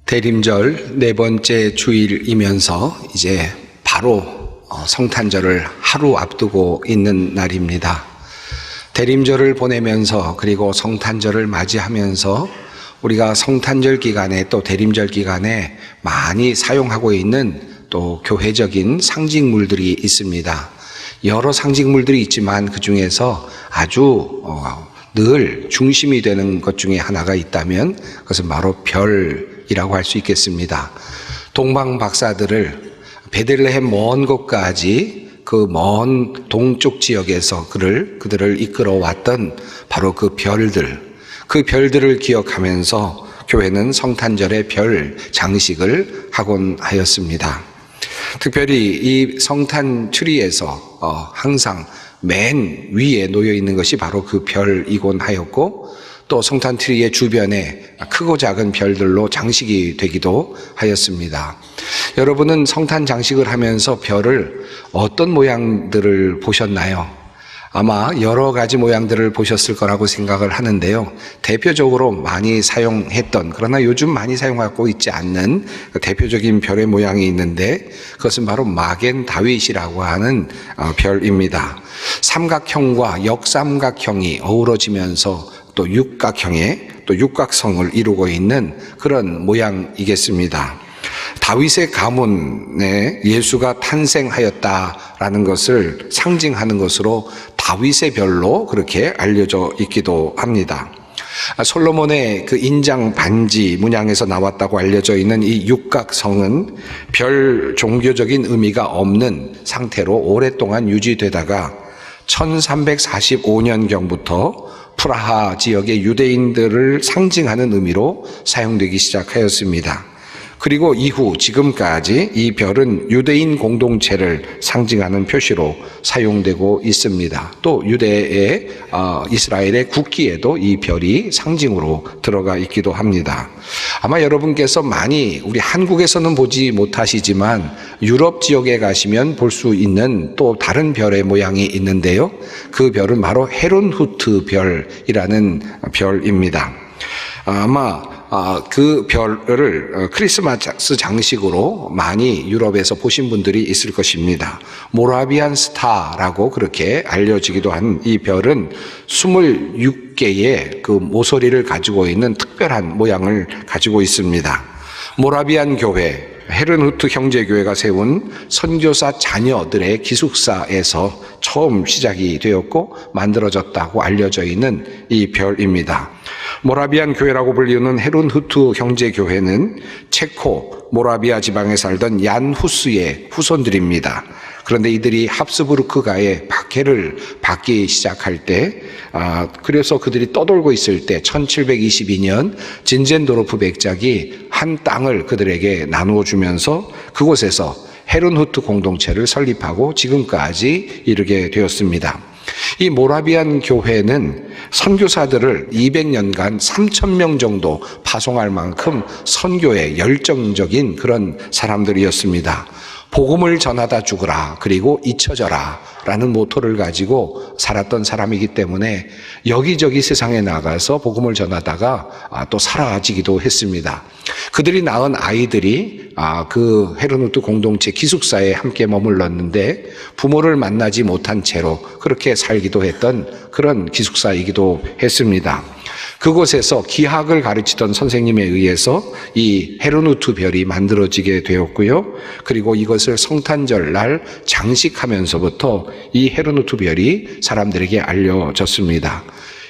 대림절 네 번째 주일이면서 이제 바로 성탄절을 하루 앞두고 있는 날입니다. 대림절을 보내면서 그리고 성탄절을 맞이하면서 우리가 성탄절 기간에 또 대림절 기간에 많이 사용하고 있는 또 교회적인 상징물들이 있습니다. 여러 상징물들이 있지만 그 중에서 아주 늘 중심이 되는 것 중에 하나가 있다면 그것은 바로 별이라고 할 수 있겠습니다. 동방 박사들을 베들레헴 먼 곳까지 그 먼 동쪽 지역에서 그들을 이끌어 왔던 바로 그 별들을 기억하면서 교회는 성탄절에 별 장식을 하곤 하였습니다. 특별히 이 성탄 트리에서 항상 맨 위에 놓여 있는 것이 바로 그 별이곤 하였고, 또 성탄 트리의 주변에 크고 작은 별들로 장식이 되기도 하였습니다. 여러분은 성탄 장식을 하면서 별을 어떤 모양들을 보셨나요? 아마 여러 가지 모양들을 보셨을 거라고 생각을 하는데요. 대표적으로 많이 사용했던, 그러나 요즘 많이 사용하고 있지 않는 대표적인 별의 모양이 있는데 그것은 바로 마겐 다윗이라고 하는 별입니다. 삼각형과 역삼각형이 어우러지면서 또 육각성을 이루고 있는 그런 모양이겠습니다. 다윗의 가문에 예수가 탄생하였다라는 것을 상징하는 것으로 다윗의 별로 그렇게 알려져 있기도 합니다. 솔로몬의 그 인장 반지 문양에서 나왔다고 알려져 있는 이 육각성은 별 종교적인 의미가 없는 상태로 오랫동안 유지되다가 1345년경부터 프라하 지역의 유대인들을 상징하는 의미로 사용되기 시작하였습니다. 그리고 이후 지금까지 이 별은 유대인 공동체를 상징하는 표시로 사용되고 있습니다. 또 유대의 이스라엘의 국기에도 이 별이 상징으로 들어가 있기도 합니다. 아마 여러분께서 많이 우리 한국에서는 보지 못하시지만 유럽 지역에 가시면 볼 수 있는 또 다른 별의 모양이 있는데요. 그 별은 바로 헤론후트 별이라는 별입니다. 아마 그 별을 크리스마스 장식으로 많이 유럽에서 보신 분들이 있을 것입니다. 모라비안 스타라고 그렇게 알려지기도 한 이 별은 26개의 그 모서리를 가지고 있는 특별한 모양을 가지고 있습니다. 모라비안 교회, 헤른후트 형제교회가 세운 선교사 자녀들의 기숙사에서 처음 시작이 되었고 만들어졌다고 알려져 있는 이 별입니다. 모라비안 교회라고 불리는 헤른후트 형제교회는 체코 모라비아 지방에 살던 얀 후스의 후손들입니다. 그런데 이들이 합스부르크가의 박해를 받기 시작할 때, 그래서 그들이 떠돌고 있을 때 1722년 진젠도르프 백작이 한 땅을 그들에게 나누어 주면서 그곳에서 헤른후트 공동체를 설립하고 지금까지 이르게 되었습니다. 이 모라비안 교회는 선교사들을 200년간 3,000명 정도 파송할 만큼 선교에 열정적인 그런 사람들이었습니다. 복음을 전하다 죽으라, 그리고 잊혀져라 라는 모토를 가지고 살았던 사람이기 때문에 여기저기 세상에 나가서 복음을 전하다가 또 사라지기도 했습니다. 그들이 낳은 아이들이 그 헤르누트 공동체 기숙사에 함께 머물렀는데 부모를 만나지 못한 채로 그렇게 살기도 했던 그런 기숙사이기도 했습니다. 그곳에서 기학을 가르치던 선생님에 의해서 이 헤르누트 별이 만들어지게 되었고요. 그리고 이것을 성탄절 날 장식하면서부터 이 헤르누트 별이 사람들에게 알려졌습니다.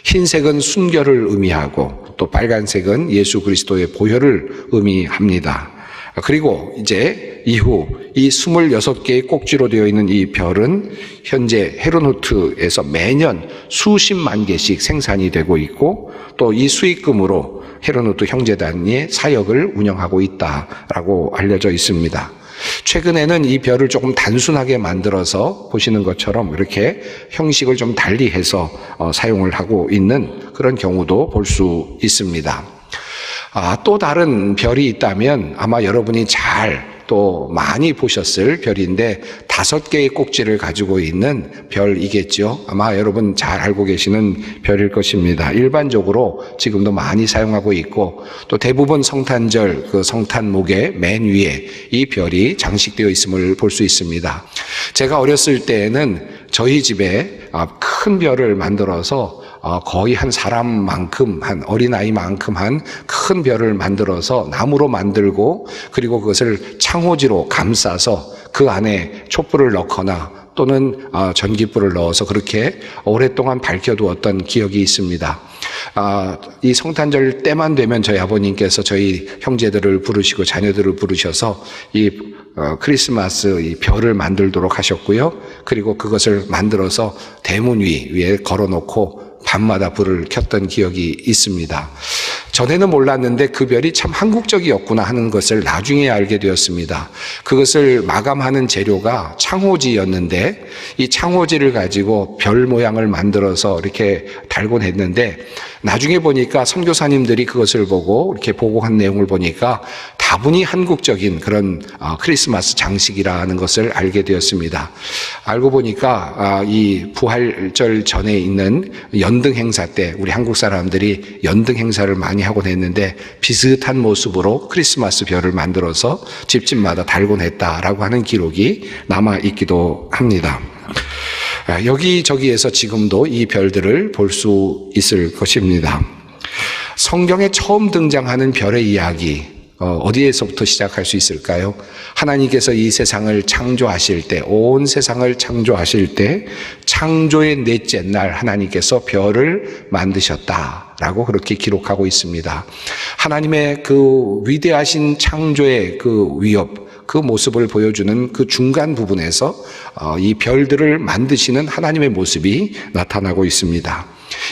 흰색은 순결을 의미하고 또 빨간색은 예수 그리스도의 보혈을 의미합니다. 그리고 이제 이후 이 26개의 꼭지로 되어 있는 이 별은 현재 헤르누트에서 매년 수십만 개씩 생산이 되고 있고 또 이 수익금으로 헤르누트 형제단의 사역을 운영하고 있다라고 알려져 있습니다. 최근에는 이 별을 조금 단순하게 만들어서 보시는 것처럼 이렇게 형식을 좀 달리해서 사용을 하고 있는 그런 경우도 볼 수 있습니다. 또 다른 별이 있다면 아마 여러분이 잘 또 많이 보셨을 별인데 5개의 꼭지를 가지고 있는 별이겠죠. 아마 여러분 잘 알고 계시는 별일 것입니다. 일반적으로 지금도 많이 사용하고 있고 또 대부분 성탄절 그 성탄목의 맨 위에 이 별이 장식되어 있음을 볼 수 있습니다. 제가 어렸을 때에는 저희 집에 큰 별을 만들어서 거의 한 사람만큼, 한 어린아이만큼 한 큰 별을 만들어서 나무로 만들고 그리고 그것을 창호지로 감싸서 그 안에 촛불을 넣거나 또는 전기불을 넣어서 그렇게 오랫동안 밝혀두었던 기억이 있습니다. 이 성탄절 때만 되면 저희 아버님께서 저희 형제들을 부르시고 자녀들을 부르셔서 이 크리스마스 이 별을 만들도록 하셨고요. 그리고 그것을 만들어서 대문 위에 걸어놓고 밤마다 불을 켰던 기억이 있습니다. 전에는 몰랐는데 그 별이 참 한국적이었구나 하는 것을 나중에 알게 되었습니다. 그것을 마감하는 재료가 창호지였는데 이 창호지를 가지고 별 모양을 만들어서 이렇게 달곤 했는데 나중에 보니까 선교사님들이 그것을 보고 이렇게 보고한 내용을 보니까 다분히 한국적인 그런 크리스마스 장식이라는 것을 알게 되었습니다. 알고 보니까 이 부활절 전에 있는 연등 행사 때 우리 한국 사람들이 연등 행사를 많이 하곤 했는데 비슷한 모습으로 크리스마스 별을 만들어서 집집마다 달곤 했다라고 하는 기록이 남아 있기도 합니다. 여기저기에서 지금도 이 별들을 볼 수 있을 것입니다. 성경에 처음 등장하는 별의 이야기 어디에서부터 시작할 수 있을까요? 하나님께서 이 세상을 창조하실 때, 온 세상을 창조하실 때 창조의 넷째 날 하나님께서 별을 만드셨다라고 그렇게 기록하고 있습니다. 하나님의 그 위대하신 창조의 그 위협, 그 모습을 보여주는 그 중간 부분에서 이 별들을 만드시는 하나님의 모습이 나타나고 있습니다.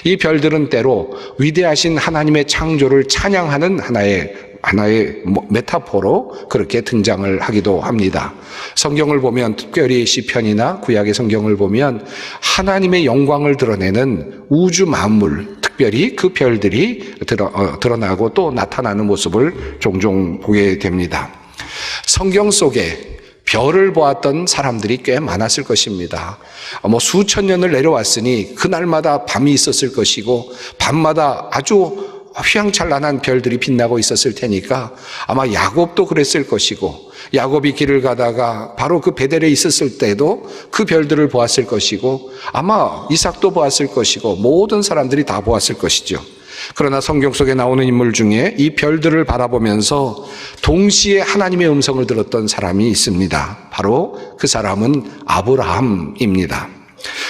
이 별들은 때로 위대하신 하나님의 창조를 찬양하는 하나의 메타포로 그렇게 등장을 하기도 합니다. 성경을 보면 특별히 시편이나 구약의 성경을 보면 하나님의 영광을 드러내는 우주 만물, 특별히 그 별들이 드러나고 또 나타나는 모습을 종종 보게 됩니다. 성경 속에 별을 보았던 사람들이 꽤 많았을 것입니다. 수천 년을 내려왔으니 그날마다 밤이 있었을 것이고 밤마다 아주 휘황찬란한 별들이 빛나고 있었을 테니까 아마 야곱도 그랬을 것이고 야곱이 길을 가다가 바로 그 베델에 있었을 때도 그 별들을 보았을 것이고 아마 이삭도 보았을 것이고 모든 사람들이 다 보았을 것이죠. 그러나 성경 속에 나오는 인물 중에 이 별들을 바라보면서 동시에 하나님의 음성을 들었던 사람이 있습니다. 바로 그 사람은 아브라함입니다.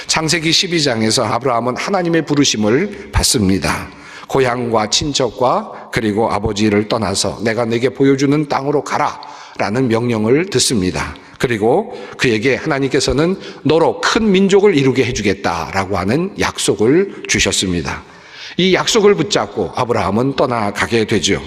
창세기 12장에서 아브라함은 하나님의 부르심을 받습니다. 고향과 친척과 그리고 아버지를 떠나서 내가 내게 보여주는 땅으로 가라 라는 명령을 듣습니다. 그리고 그에게 하나님께서는 너로 큰 민족을 이루게 해주겠다라고 하는 약속을 주셨습니다. 이 약속을 붙잡고 아브라함은 떠나가게 되죠.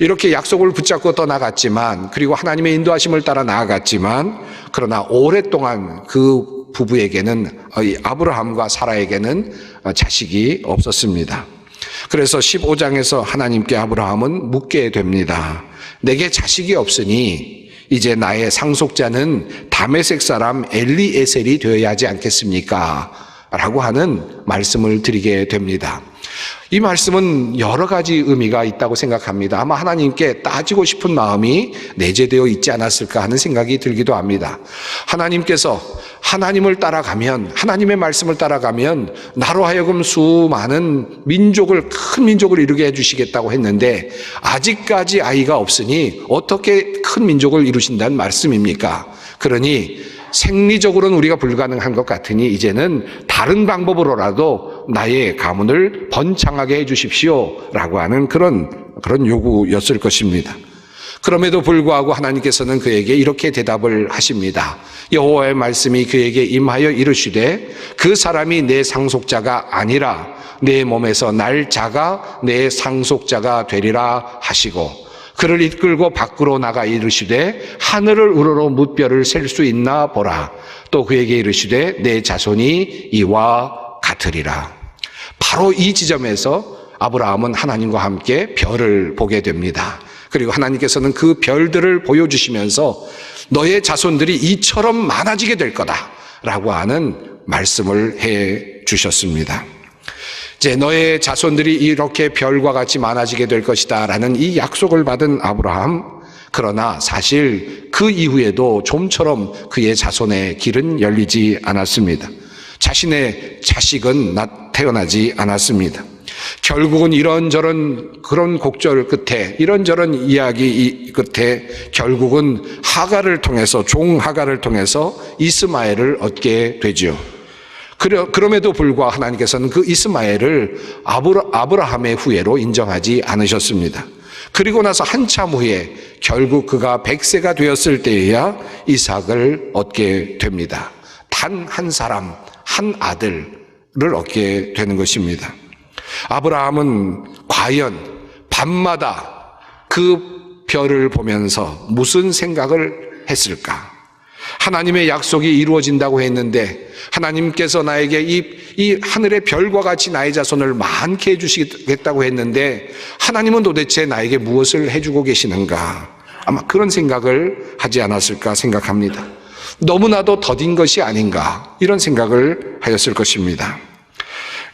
이렇게 약속을 붙잡고 떠나갔지만 그리고 하나님의 인도하심을 따라 나아갔지만 그러나 오랫동안 그 부부에게는 아브라함과 사라에게는 자식이 없었습니다. 그래서 15장에서 하나님께 아브라함은 묻게 됩니다. 내게 자식이 없으니 이제 나의 상속자는 다메섹 사람 엘리에셀이 되어야 하지 않겠습니까? 라고 하는 말씀을 드리게 됩니다. 이 말씀은 여러 가지 의미가 있다고 생각합니다. 아마 하나님께 따지고 싶은 마음이 내재되어 있지 않았을까 하는 생각이 들기도 합니다. 하나님께서 하나님을 따라가면, 하나님의 말씀을 따라가면 나로 하여금 수많은 민족을, 큰 민족을 이루게 해주시겠다고 했는데 아직까지 아이가 없으니 어떻게 큰 민족을 이루신다는 말씀입니까? 그러니 생리적으로는 우리가 불가능한 것 같으니 이제는 다른 방법으로라도 나의 가문을 번창하게 해 주십시오 라고 하는 그런 요구였을 것입니다. 그럼에도 불구하고 하나님께서는 그에게 이렇게 대답을 하십니다. 여호와의 말씀이 그에게 임하여 이르시되 그 사람이 내 상속자가 아니라 내 몸에서 날 자가 내 상속자가 되리라 하시고 그를 이끌고 밖으로 나가 이르시되 하늘을 우러러 뭇별을 셀 수 있나 보라. 또 그에게 이르시되 내 자손이 이와 같으리라. 바로 이 지점에서 아브라함은 하나님과 함께 별을 보게 됩니다. 그리고 하나님께서는 그 별들을 보여주시면서 너의 자손들이 이처럼 많아지게 될 거다라고 하는 말씀을 해 주셨습니다. 이제 너의 자손들이 이렇게 별과 같이 많아지게 될 것이다 라는 이 약속을 받은 아브라함, 그러나 사실 그 이후에도 좀처럼 그의 자손의 길은 열리지 않았습니다. 자신의 자식은 태어나지 않았습니다. 결국은 이런저런 그런 곡절 끝에, 이런저런 이야기 끝에 결국은 하갈을 통해서, 종 하갈을 통해서 이스마엘을 얻게 되죠. 그럼에도 불구하고 하나님께서는 그 이스마엘을 아브라함의 후예로 인정하지 않으셨습니다. 그리고 나서 한참 후에 결국 그가 100세가 되었을 때에야 이삭을 얻게 됩니다. 단 한 사람, 한 아들을 얻게 되는 것입니다. 아브라함은 과연 밤마다 그 별을 보면서 무슨 생각을 했을까? 하나님의 약속이 이루어진다고 했는데 하나님께서 나에게 이 하늘의 별과 같이 나의 자손을 많게 해주시겠다고 했는데 하나님은 도대체 나에게 무엇을 해주고 계시는가? 아마 그런 생각을 하지 않았을까 생각합니다. 너무나도 더딘 것이 아닌가, 이런 생각을 하였을 것입니다.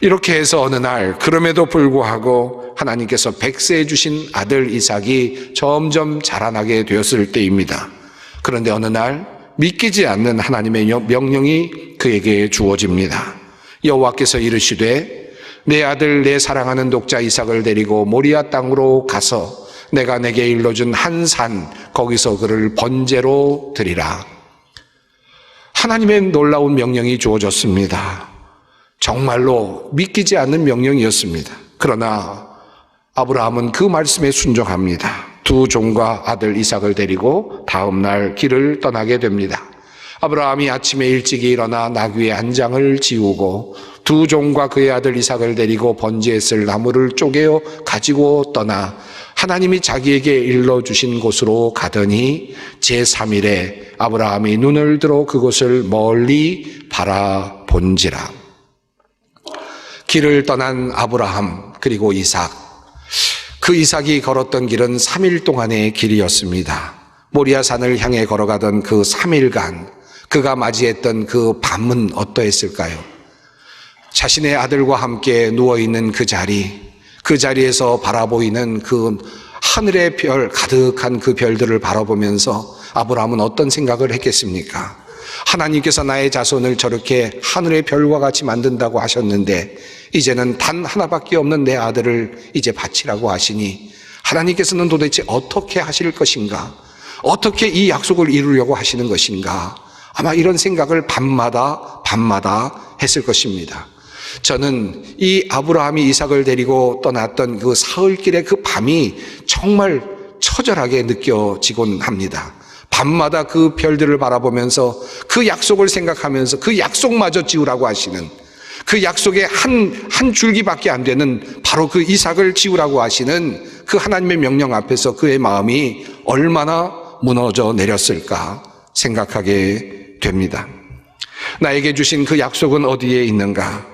이렇게 해서 어느 날 그럼에도 불구하고 하나님께서 100세에 주신 아들 이삭이 점점 자라나게 되었을 때입니다. 그런데 어느 날 믿기지 않는 하나님의 명령이 그에게 주어집니다. 여호와께서 이르시되 내 아들 내 사랑하는 독자 이삭을 데리고 모리아 땅으로 가서 내가 내게 일러준 한 산 거기서 그를 번제로 드리라. 하나님의 놀라운 명령이 주어졌습니다. 정말로 믿기지 않는 명령이었습니다. 그러나 아브라함은 그 말씀에 순종합니다. 두 종과 아들 이삭을 데리고 다음 날 길을 떠나게 됩니다. 아브라함이 아침에 일찍이 일어나 나귀의 한 장을 지우고 두 종과 그의 아들 이삭을 데리고 번제했을 나무를 쪼개어 가지고 떠나 하나님이 자기에게 일러주신 곳으로 가더니 제3일에 아브라함이 눈을 들어 그곳을 멀리 바라본지라. 길을 떠난 아브라함 그리고 이삭, 그 이삭이 걸었던 길은 3일 동안의 길이었습니다. 모리아산을 향해 걸어가던 그 3일간 그가 맞이했던 그 밤은 어떠했을까요? 자신의 아들과 함께 누워있는 그 자리에서 바라보이는 그 하늘의 별, 가득한 그 별들을 바라보면서 아브라함은 어떤 생각을 했겠습니까? 하나님께서 나의 자손을 저렇게 하늘의 별과 같이 만든다고 하셨는데 이제는 단 하나밖에 없는 내 아들을 이제 바치라고 하시니 하나님께서는 도대체 어떻게 하실 것인가? 어떻게 이 약속을 이루려고 하시는 것인가? 아마 이런 생각을 밤마다 했을 것입니다. 저는 이 아브라함이 이삭을 데리고 떠났던 그 사흘길의 그 밤이 정말 처절하게 느껴지곤 합니다. 밤마다 그 별들을 바라보면서 그 약속을 생각하면서 그 약속마저 지우라고 하시는, 그 약속의 한 줄기밖에 안 되는 바로 그 이삭을 지우라고 하시는 그 하나님의 명령 앞에서 그의 마음이 얼마나 무너져 내렸을까 생각하게 됩니다. 나에게 주신 그 약속은 어디에 있는가?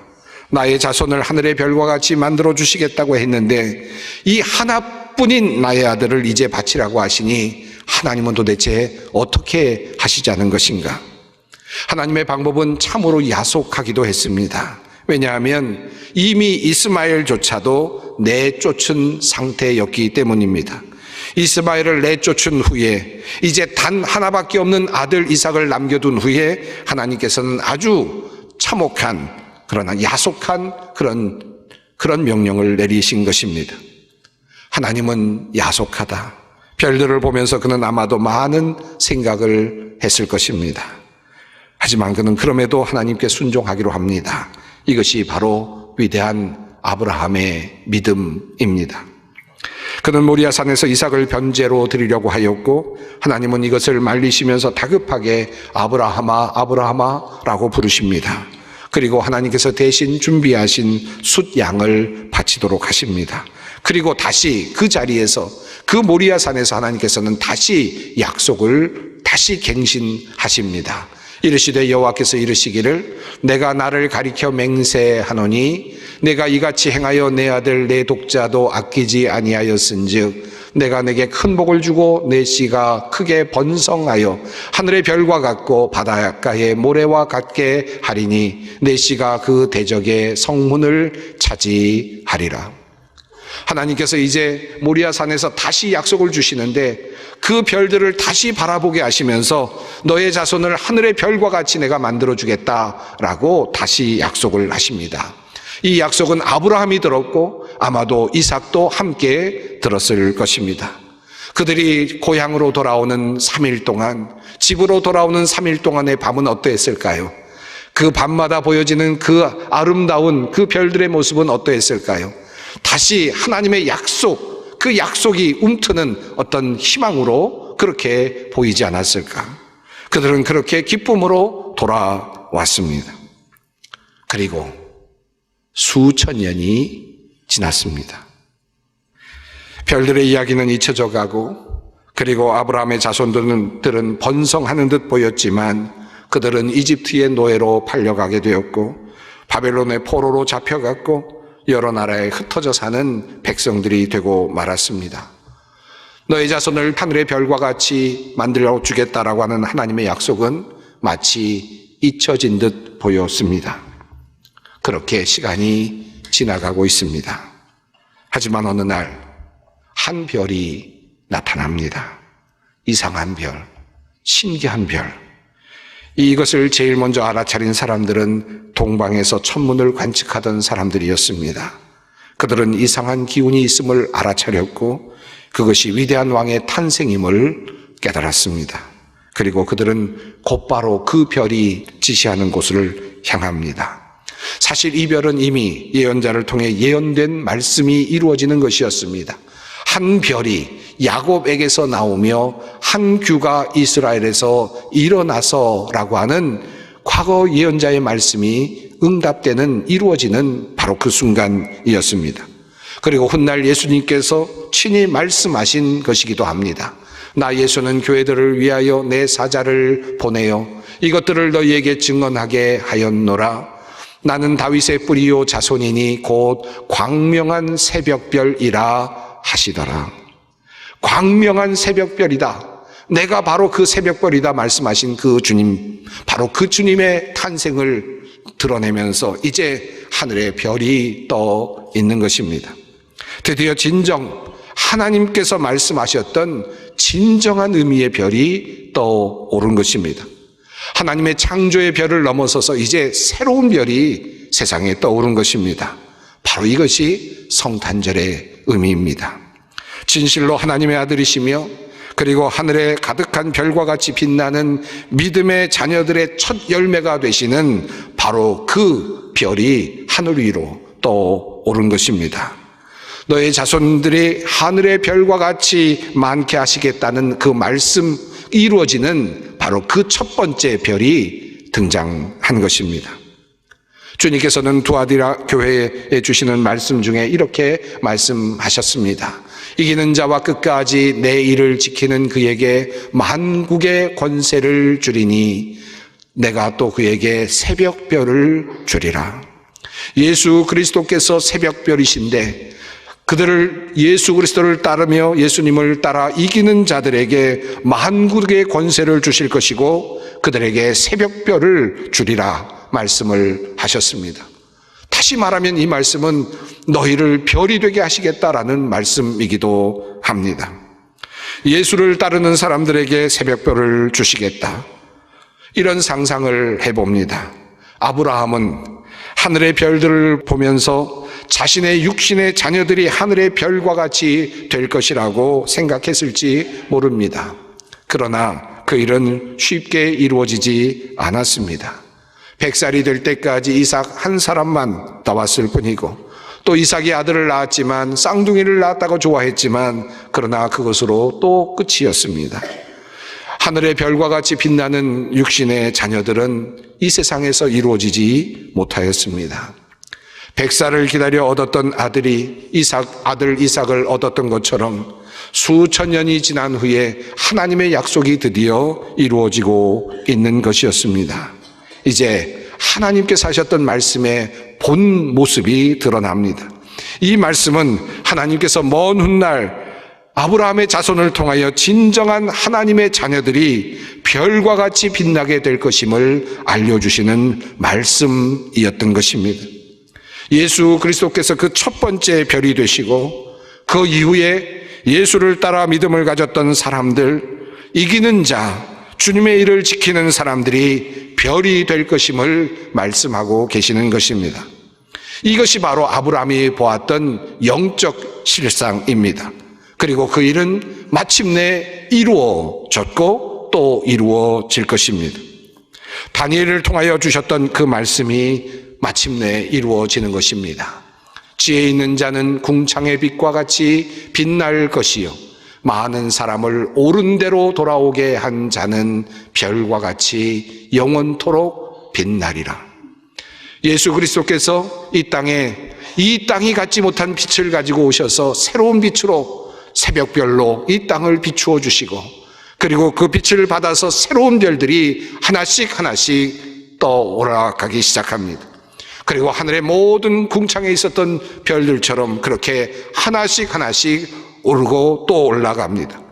나의 자손을 하늘의 별과 같이 만들어 주시겠다고 했는데 이 하나뿐인 나의 아들을 이제 바치라고 하시니 하나님은 도대체 어떻게 하시자는 것인가? 하나님의 방법은 참으로 야속하기도 했습니다. 왜냐하면 이미 이스마엘조차도 내쫓은 상태였기 때문입니다. 이스마엘을 내쫓은 후에 이제 단 하나밖에 없는 아들 이삭을 남겨둔 후에 하나님께서는 아주 참혹한, 그러나 야속한 그런 명령을 내리신 것입니다. 하나님은 야속하다. 별들을 보면서 그는 아마도 많은 생각을 했을 것입니다. 하지만 그는 그럼에도 하나님께 순종하기로 합니다. 이것이 바로 위대한 아브라함의 믿음입니다. 그는 모리아산에서 이삭을 번제로 드리려고 하였고 하나님은 이것을 말리시면서 다급하게 아브라함아 아브라함아라고 부르십니다. 그리고 하나님께서 대신 준비하신 숫양을 바치도록 하십니다. 그리고 다시 그 자리에서, 그 모리아산에서 하나님께서는 다시 약속을 다시 갱신하십니다. 이르시되 여호와께서 이르시기를 내가 나를 가리켜 맹세하노니 내가 이같이 행하여 내 아들 내 독자도 아끼지 아니하였은즉 내가 내게 큰 복을 주고 내 씨가 크게 번성하여 하늘의 별과 같고 바닷가의 모래와 같게 하리니 내 씨가 그 대적의 성문을 차지하리라. 하나님께서 이제 모리아 산에서 다시 약속을 주시는데 그 별들을 다시 바라보게 하시면서 너의 자손을 하늘의 별과 같이 내가 만들어 주겠다라고 다시 약속을 하십니다. 이 약속은 아브라함이 들었고 아마도 이삭도 함께 들었을 것입니다. 그들이 고향으로 돌아오는 3일 동안, 집으로 돌아오는 3일 동안의 밤은 어떠했을까요? 그 밤마다 보여지는 그 아름다운 그 별들의 모습은 어떠했을까요? 다시 하나님의 약속, 그 약속이 움트는 어떤 희망으로 그렇게 보이지 않았을까? 그들은 그렇게 기쁨으로 돌아왔습니다. 그리고 수천 년이 지났습니다. 별들의 이야기는 잊혀져 가고, 그리고 아브라함의 자손들은 번성하는 듯 보였지만 그들은 이집트의 노예로 팔려가게 되었고 바벨론의 포로로 잡혀갔고 여러 나라에 흩어져 사는 백성들이 되고 말았습니다. 너의 자손을 하늘의 별과 같이 만들어 주겠다라고 하는 하나님의 약속은 마치 잊혀진 듯 보였습니다. 그렇게 시간이 지나가고 있습니다. 하지만 어느 날 한 별이 나타납니다. 이상한 별, 신기한 별. 이것을 제일 먼저 알아차린 사람들은 동방에서 천문을 관측하던 사람들이었습니다. 그들은 이상한 기운이 있음을 알아차렸고 그것이 위대한 왕의 탄생임을 깨달았습니다. 그리고 그들은 곧바로 그 별이 지시하는 곳을 향합니다. 사실 이 별은 이미 예언자를 통해 예언된 말씀이 이루어지는 것이었습니다. 한 별이 야곱에게서 나오며 한 규가 이스라엘에서 일어나서라고 하는 과거 예언자의 말씀이 응답되는, 이루어지는 바로 그 순간이었습니다. 그리고 훗날 예수님께서 친히 말씀하신 것이기도 합니다. 나 예수는 교회들을 위하여 내 사자를 보내어 이것들을 너희에게 증언하게 하였노라. 나는 다윗의 뿌리요 자손이니 곧 광명한 새벽별이라 하시더라. 광명한 새벽별이다. 내가 바로 그 새벽별이다 말씀하신 그 주님, 바로 그 주님의 탄생을 드러내면서 이제 하늘의 별이 떠 있는 것입니다. 드디어 진정 하나님께서 말씀하셨던 진정한 의미의 별이 떠오른 것입니다. 하나님의 창조의 별을 넘어서서 이제 새로운 별이 세상에 떠오른 것입니다. 바로 이것이 성탄절의 의미입니다. 진실로 하나님의 아들이시며 그리고 하늘에 가득한 별과 같이 빛나는 믿음의 자녀들의 첫 열매가 되시는 바로 그 별이 하늘 위로 떠오른 것입니다. 너의 자손들이 하늘의 별과 같이 많게 하시겠다는 그 말씀 이루어지는 바로 그 첫 번째 별이 등장한 것입니다. 주님께서는 두아디라 교회에 주시는 말씀 중에 이렇게 말씀하셨습니다. 이기는 자와 끝까지 내 일을 지키는 그에게 만국의 권세를 주리니 내가 또 그에게 새벽별을 주리라. 예수 그리스도께서 새벽별이신데 그들을 예수 그리스도를 따르며 예수님을 따라 이기는 자들에게 만국의 권세를 주실 것이고 그들에게 새벽별을 주리라 말씀을 하셨습니다. 다시 말하면 이 말씀은 너희를 별이 되게 하시겠다라는 말씀이기도 합니다. 예수를 따르는 사람들에게 새벽별을 주시겠다. 이런 상상을 해봅니다. 아브라함은 하늘의 별들을 보면서 자신의 육신의 자녀들이 하늘의 별과 같이 될 것이라고 생각했을지 모릅니다. 그러나 그 일은 쉽게 이루어지지 않았습니다. 100살이 될 때까지 이삭 한 사람만 나왔을 뿐이고 또 이삭이 아들을 낳았지만 쌍둥이를 낳았다고 좋아했지만 그러나 그것으로 또 끝이었습니다. 하늘의 별과 같이 빛나는 육신의 자녀들은 이 세상에서 이루어지지 못하였습니다. 100살을 기다려 얻었던 아들 이삭을 얻었던 것처럼 수천 년이 지난 후에 하나님의 약속이 드디어 이루어지고 있는 것이었습니다. 이제 하나님께서 하셨던 말씀의 본 모습이 드러납니다. 이 말씀은 하나님께서 먼 훗날 아브라함의 자손을 통하여 진정한 하나님의 자녀들이 별과 같이 빛나게 될 것임을 알려주시는 말씀이었던 것입니다. 예수 그리스도께서 그 첫 번째 별이 되시고 그 이후에 예수를 따라 믿음을 가졌던 사람들, 이기는 자, 주님의 일을 지키는 사람들이 별이 될 것임을 말씀하고 계시는 것입니다. 이것이 바로 아브라함이 보았던 영적 실상입니다. 그리고 그 일은 마침내 이루어졌고 또 이루어질 것입니다. 다니엘을 통하여 주셨던 그 말씀이 마침내 이루어지는 것입니다. 지혜 있는 자는 궁창의 빛과 같이 빛날 것이요 많은 사람을 옳은 대로 돌아오게 한 자는 별과 같이 영원토록 빛나리라. 예수 그리스도께서 이 땅이 갖지 못한 빛을 가지고 오셔서 새로운 빛으로 새벽별로 이 땅을 비추어 주시고, 그리고 그 빛을 받아서 새로운 별들이 하나씩 떠올라가기 시작합니다. 그리고 하늘의 모든 궁창에 있었던 별들처럼 그렇게 하나씩 오르고 또 올라갑니다.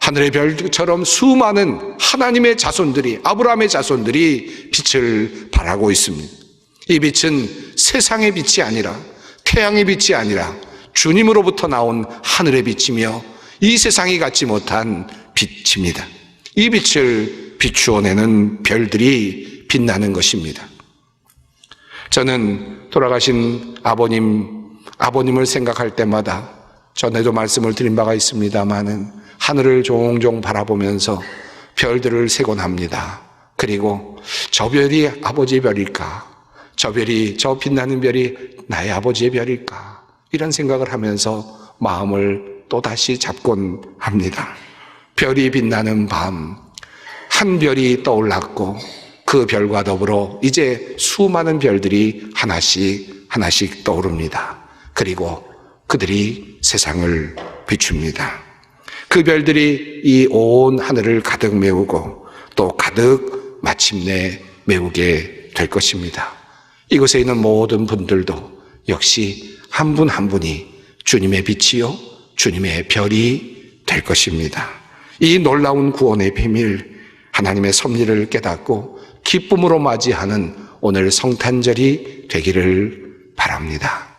하늘의 별처럼 수많은 하나님의 자손들이, 아브라함의 자손들이 빛을 발하고 있습니다. 이 빛은 세상의 빛이 아니라, 태양의 빛이 아니라 주님으로부터 나온 하늘의 빛이며 이 세상이 갖지 못한 빛입니다. 이 빛을 비추어내는 별들이 빛나는 것입니다. 저는 돌아가신 아버님을 생각할 때마다, 전에도 말씀을 드린 바가 있습니다마는, 하늘을 종종 바라보면서 별들을 세곤 합니다. 그리고 저 별이 아버지의 별일까? 저 빛나는 별이 나의 아버지의 별일까? 이런 생각을 하면서 마음을 또다시 잡곤 합니다. 별이 빛나는 밤, 한 별이 떠올랐고 그 별과 더불어 이제 수많은 별들이 하나씩 떠오릅니다. 그리고 그들이 세상을 비춥니다. 그 별들이 이 온 하늘을 가득 메우고 또 가득 마침내 메우게 될 것입니다. 이곳에 있는 모든 분들도 역시 한 분 한 분이 주님의 빛이요 주님의 별이 될 것입니다. 이 놀라운 구원의 비밀, 하나님의 섭리를 깨닫고 기쁨으로 맞이하는 오늘 성탄절이 되기를 바랍니다.